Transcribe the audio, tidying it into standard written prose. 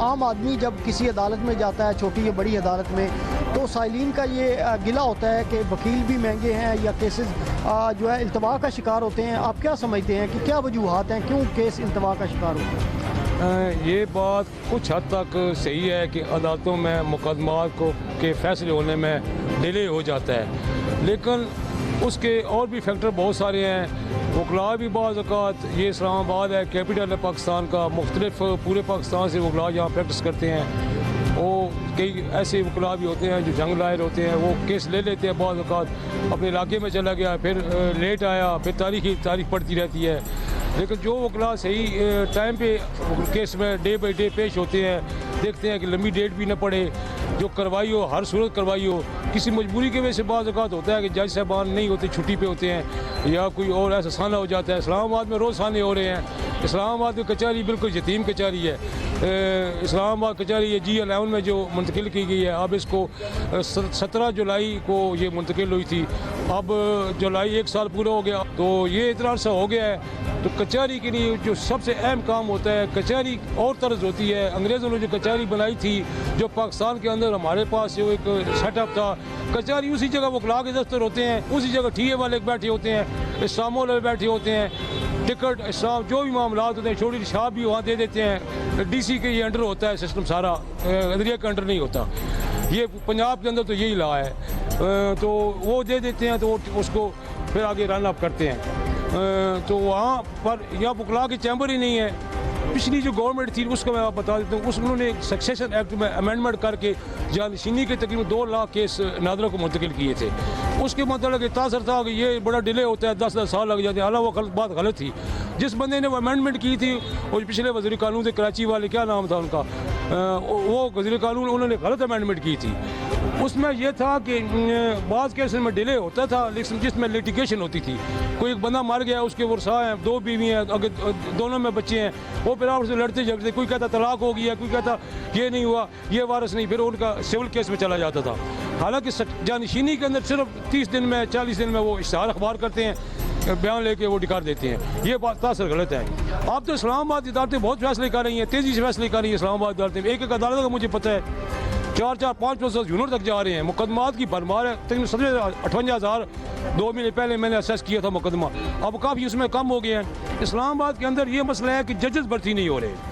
आम आदमी जब किसी अदालत में जाता है, छोटी या बड़ी अदालत में, तो साइलिन का ये गिला होता है कि वकील भी महंगे हैं या केसेस जो है इल्तवा का शिकार होते हैं। आप क्या समझते हैं कि क्या वजूहात हैं, क्यों केस इल्तवा का शिकार होते हैं? ये बात कुछ हद तक सही है कि अदालतों में मुकदमात को के फैसले होने में डिले हो जाता है, लेकिन उसके और भी फैक्टर बहुत सारे हैं। वकला भी बाज़ औक़ात, ये इस्लामाबाद है, कैपिटल है पाकिस्तान का, मुख्तलिफ पूरे पाकिस्तान से वकला यहाँ प्रैक्टिस करते हैं। वो कई ऐसे वकला भी होते हैं जो जंग लायर होते हैं, वो केस ले लेते हैं, बाज़ औक़ात अपने इलाके में चला गया, फिर लेट आया, फिर तारीख पड़ती रहती है। लेकिन जो वकला सही टाइम पे केस में डे बाई डे पेश होते हैं, देखते हैं कि लंबी डेट भी ना पड़े, जो करवाई हो हर सूरत करवाई हो। किसी मजबूरी की वजह से बाज़ औक़ात होता है कि जज साहबान नहीं होते, छुट्टी पे होते हैं या कोई और ऐसा साना हो जाता है। इस्लामाबाद में रोज़ साने हो रहे हैं। इस्लामाबाद में कचहरी बिल्कुल यतीम कचहरी है। इस्लामाबाद कचहरी ये G11 में जो मुंतकिल की गई है, अब इसको 17 जुलाई को ये मुंतकिल हुई थी। अब जुलाई 1 साल पूरा हो गया, तो ये इतना अर्सा हो गया है। तो कचहरी के लिए जो सबसे अहम काम होता है, कचहरी और तर्ज होती है। अंग्रेज़ों ने जो कचहरी बनाई थी, जो पाकिस्तान के अंदर हमारे पास जो एक सेटअप था, कचहरी उसी जगह वकला के दफ्तर होते हैं, उसी जगह टीए वाले बैठे होते हैं, इस्लामों वाले बैठे होते हैं, टिकट इस्लाम जो भी मामला होते हैं, छोटी छाप भी वहाँ दे देते हैं। DC के ये अंडर होता है सिस्टम सारा, अदलिया के अंडर नहीं होता। ये पंजाब के अंदर तो यही ला है, तो वो दे देते हैं, तो उसको फिर आगे रन अप करते हैं। तो वहाँ पर यहाँ वकला की चैम्बर ही नहीं है। पिछली जो गवर्नमेंट थी उसको मैं आप बता देता हूँ, उन्होंने सक्सेशन एक्ट में अमेंडमेंट करके जानशीनी के तकरीबन 2 लाख केस नादरा को मुंतकिल किए थे। उसके मतलब तासर था कि ये बड़ा डिले होता है, 10-10 साल लग जाते हैं। हालांकि वो बात गलत थी। जिस बंदे ने वो अमेंडमेंट की थी, और पिछले वज़ीर कानून थे कराची वाले, क्या नाम था उनका, वो वज़ीर कानून, उन्होंने गलत अमेंडमेंट की थी। उसमें यह था कि बाज़ केसेस में डिले होता था, लेकिन जिसमें लिटिगेशन होती थी। कोई एक बंदा मर गया, उसके वर्सा हैं, 2 बीवी हैं, अगर दोनों में बच्चे हैं, वो फिर आपस में लड़ते झगड़ते, कोई कहता तलाक हो गया, कोई कहता ये नहीं हुआ, ये वारस नहीं, फिर उनका सिविल केस में चला जाता था। हालांकि जानशीनी के अंदर सिर्फ 30 दिन में 40 दिन में वो इश्तिहार अखबार करते हैं, बयान लेके वो डिकार देते हैं। ये बात तासर गलत है। अब तो इस्लामाबाद की अदालतें बहुत फैसले कर रही हैं, तेज़ी से फैसले कर रही हैं। इस्लामाबाद अदालतें एक एक अदालत का मुझे पता है 4-5 यूनिट तक जा रहे हैं। मुकदमात की भरमार है। तकरीबन 58,000 2 महीने पहले मैंने असेस किया था मुकदमा, अब काफ़ी उसमें कम हो गए हैं। इस्लामाबाद के अंदर ये मसला है कि जजेस भर्ती नहीं हो रहे।